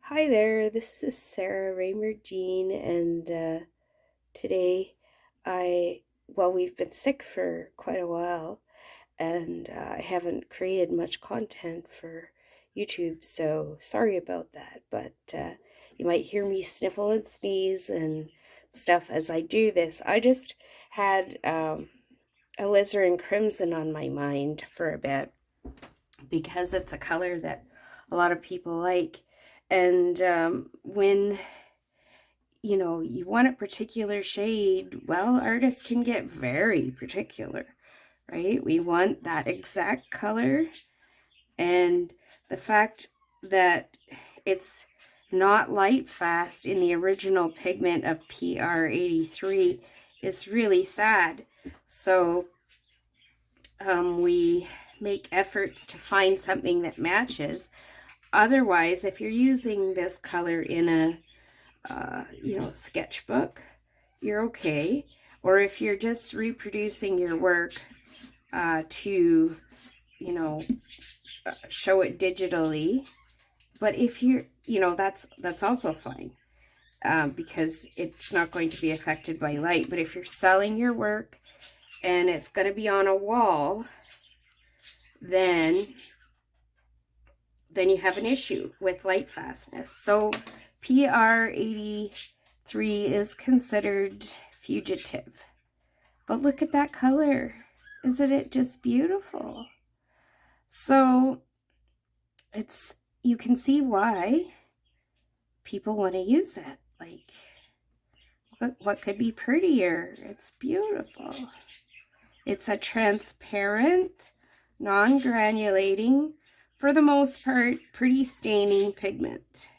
Hi there, this is Sarah Raymer-Dean, and today we've been sick for quite a while, and I haven't created much content for YouTube, so sorry about that, but you might hear me sniffle and sneeze and stuff as I do this. I just had Alizarin Crimson on my mind for a bit because it's a color that a lot of people like. And when you want a particular shade, well, artists can get very particular, right? We want that exact color, and the fact that it's not Lightfast in the original pigment of PR83 is really sad. So we make efforts to find something that matches. Otherwise, if you're using this color in a sketchbook, you're okay. Or if you're just reproducing your work to show it digitally, but if you're that's also fine, because it's not going to be affected by light. But if you're selling your work and it's going to be on a wall, then you have an issue with light fastness. So PR83 is considered fugitive. But look at that color. Isn't it just beautiful? So you can see why people want to use it. Like, what could be prettier? It's beautiful. It's a transparent, non-granulating, for the most part, pretty staining pigment.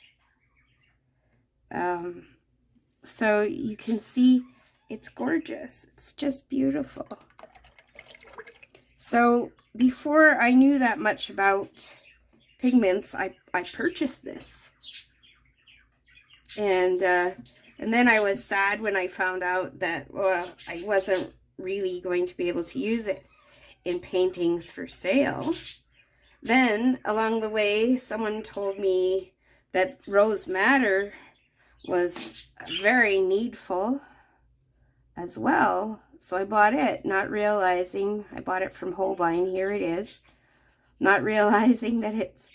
So you can see it's gorgeous. It's just beautiful. So before I knew that much about pigments, I purchased this. And then I was sad when I found out that I wasn't really going to be able to use it in paintings for sale. Then, along the way, someone told me that rose madder was very needful as well. So I bought it, not realizing, I bought it from Holbein, here it is, not realizing that it's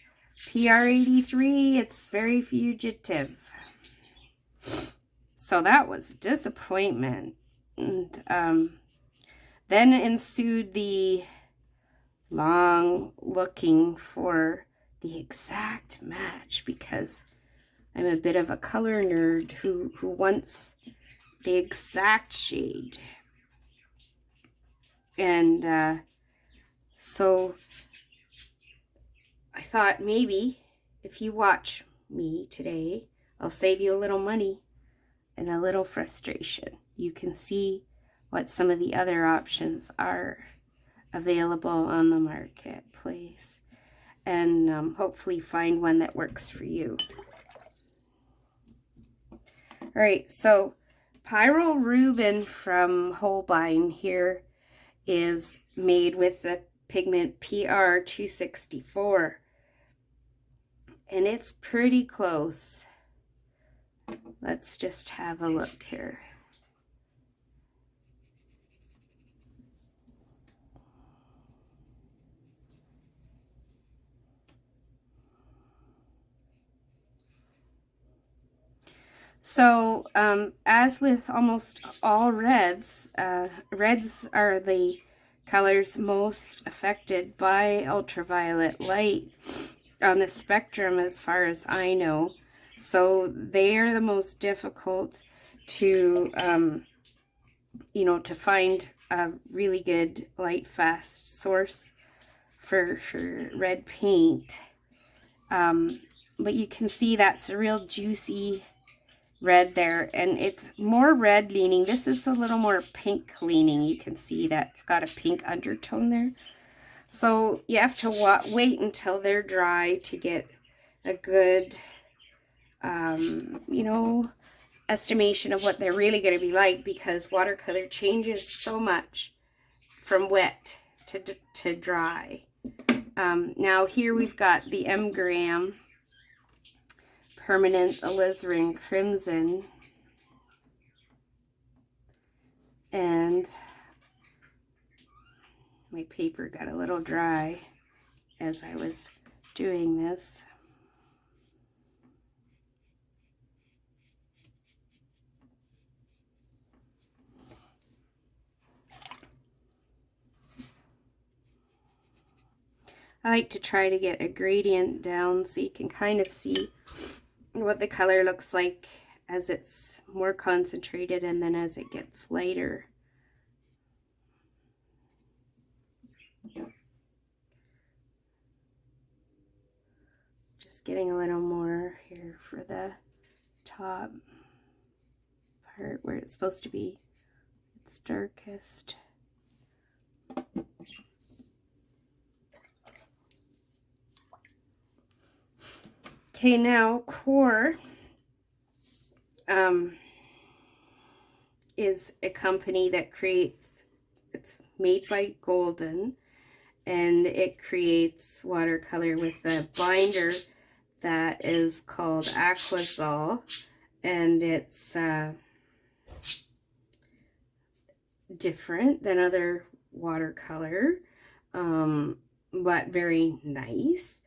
PR83, it's very fugitive. So that was a disappointment. And then ensued the long looking for the exact match, because I'm a bit of a color nerd who wants the exact shade. And so I thought maybe if you watch me today, I'll save you a little money and a little frustration. You can see what some of the other options are available on the marketplace, and hopefully find one that works for you. All right, so Pyrrole Rubin from Holbein here is made with the pigment PR264, and it's pretty close. Let's just have a look here. So, as with almost all reds, reds are the colors most affected by ultraviolet light on the spectrum, as far as I know. So they are the most difficult to, to find a really good light fast source for red paint. But you can see that's a real juicy red there, and it's more red leaning. This is a little more pink leaning. You can see that's got a pink undertone there. So you have to wait until they're dry to get a good estimation of what they're really going to be like, because watercolor changes so much from wet to dry. Now here we've got the mg permanent Alizarin Crimson, and my paper got a little dry as I was doing this. I like to try to get a gradient down so you can kind of see what the color looks like as it's more concentrated and then as it gets lighter. Just getting a little more here for the top part where it's supposed to be its darkest. Okay, now Core is a company that creates, it's made by Golden, and it creates watercolor with a binder that is called Aquazol, and it's different than other watercolor, but very nice.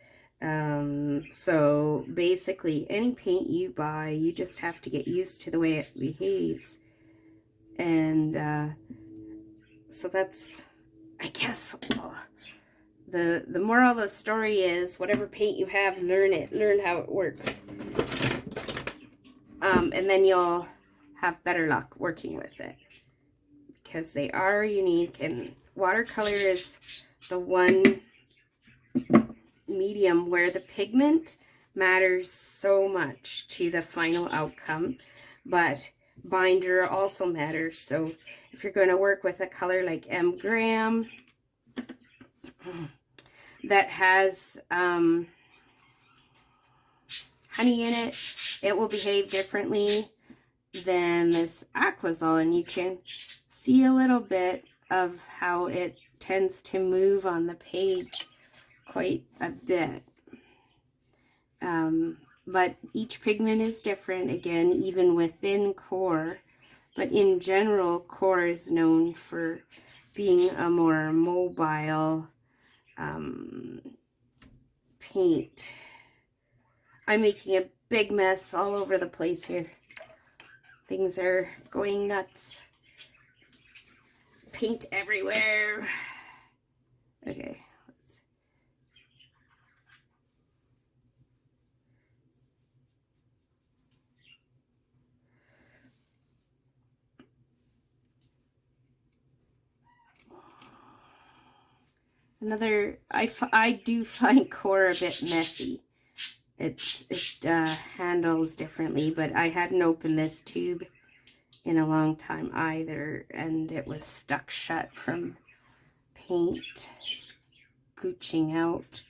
So basically any paint you buy, you just have to get used to the way it behaves. And so that's, I guess, the moral of the story is whatever paint you have, learn it, learn how it works. And then you'll have better luck working with it, because they are unique, and watercolor is the one medium where the pigment matters so much to the final outcome, but binder also matters. So if you're going to work with a color like M. Graham that has honey in it, it will behave differently than this Aquazol, and you can see a little bit of how it tends to move on the page quite a bit. But each pigment is different, again, even within Core. But in general, Core is known for being a more mobile paint. I'm making a big mess all over the place here. Things are going nuts. Paint everywhere. Okay. Another, I do find Core a bit messy. It handles differently, but I hadn't opened this tube in a long time either, and it was stuck shut from paint scooching out.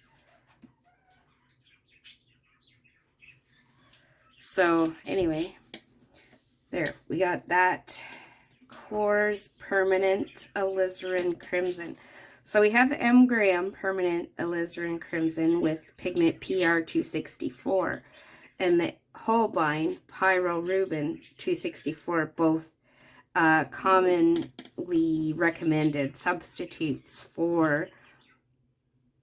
So anyway, there, we got that Core's Permanent Alizarin Crimson. So we have M. Graham Permanent Alizarin Crimson with pigment PR264, and the Holbein Pyro Rubin 264, both commonly recommended substitutes for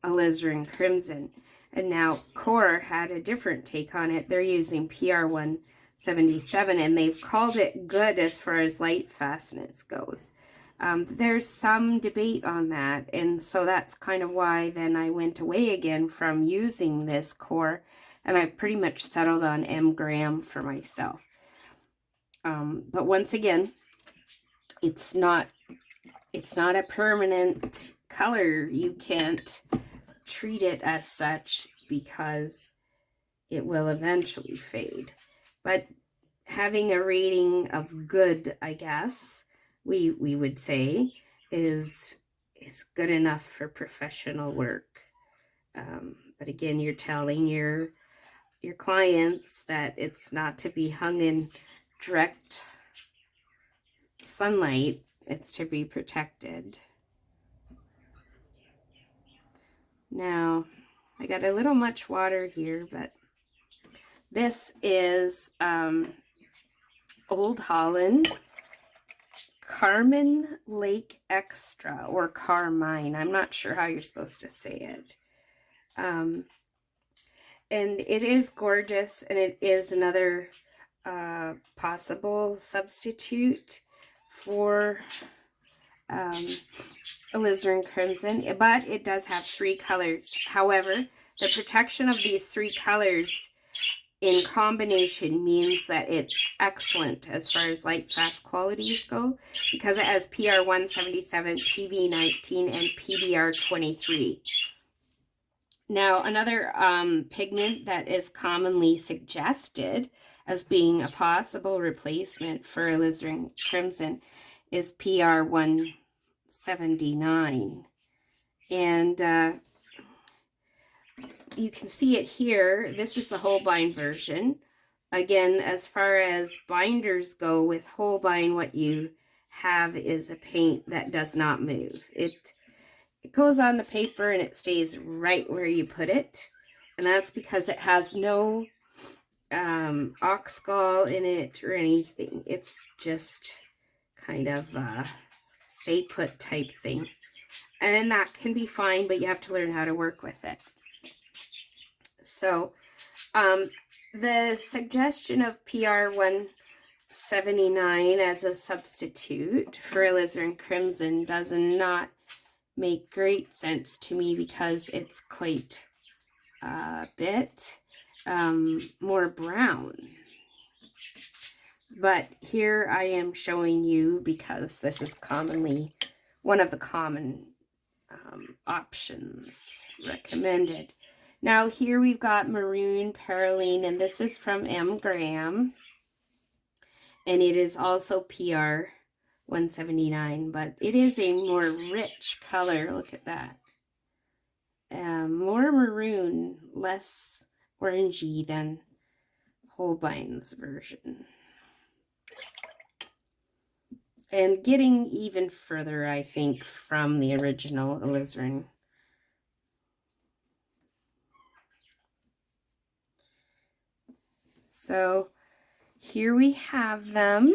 Alizarin Crimson. And now Core had a different take on it. They're using PR177, and they've called it good as far as light fastness goes. There's some debate on that, and so that's kind of why then I went away again from using this Core, and I've pretty much settled on M. Graham for myself. But once again, it's not a permanent color. You can't treat it as such because it will eventually fade. But having a rating of good, I guess, we would say, is good enough for professional work. But again, you're telling your clients that it's not to be hung in direct sunlight. It's to be protected. Now, I got a little much water here, but This is Old Holland Carmen Lake Extra, or Carmine. I'm not sure how you're supposed to say it. And it is gorgeous, and it is another possible substitute for Alizarin Crimson, but it does have 3 colors. However, the protection of these 3 colors in combination means that it's excellent as far as Lightfast qualities go, because it has PR 177, PV 19, and PBR 23. Now, another pigment that is commonly suggested as being a possible replacement for Alizarin Crimson is PR 179. And you can see it here. This is the Holbein version. Again, as far as binders go with Holbein, what you have is a paint that does not move. It goes on the paper and it stays right where you put it. And that's because it has no oxgall in it or anything. It's just kind of a stay put type thing. And that can be fine, but you have to learn how to work with it. So the suggestion of PR 179 as a substitute for Alizarin Crimson does not make great sense to me, because it's quite a bit more brown. But here I am showing you because this is commonly one of the common options recommended. Now here we've got Maroon Perylene, and this is from M. Graham, and it is also PR 179, but it is a more rich color. Look at that. More maroon, less orangey than Holbein's version. And getting even further, I think, from the original Alizarin. So here we have them.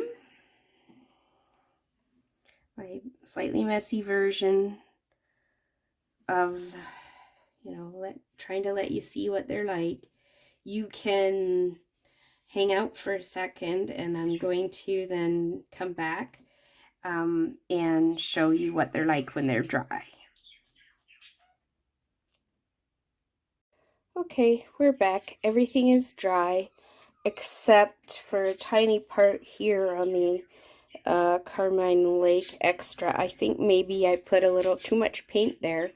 My slightly messy version of, trying to let you see what they're like. You can hang out for a second, and I'm going to then come back and show you what they're like when they're dry. Okay, we're back. Everything is dry except for a tiny part here on the Carmine Lake Extra. I think maybe I put a little too much paint there,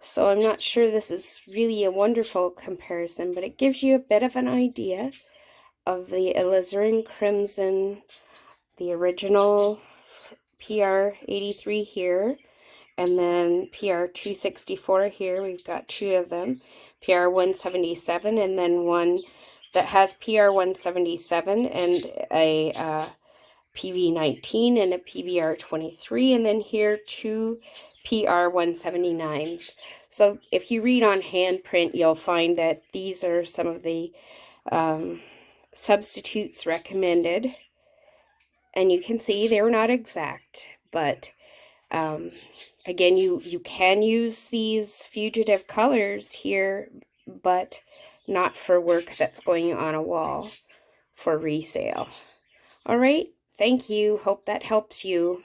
so I'm not sure this is really a wonderful comparison, but it gives you a bit of an idea of the Alizarin Crimson, the original PR 83 here, and then PR 264 here. We've got 2 of them, PR 177, and then one that has PR 177 and a PV 19 and a PBR 23, and then here 2 PR 179s. So if you read on handprint, you'll find that these are some of the substitutes recommended, and you can see they're not exact, but again, you can use these fugitive colors here, but not for work that's going on a wall for resale. All right, thank you. Hope that helps you.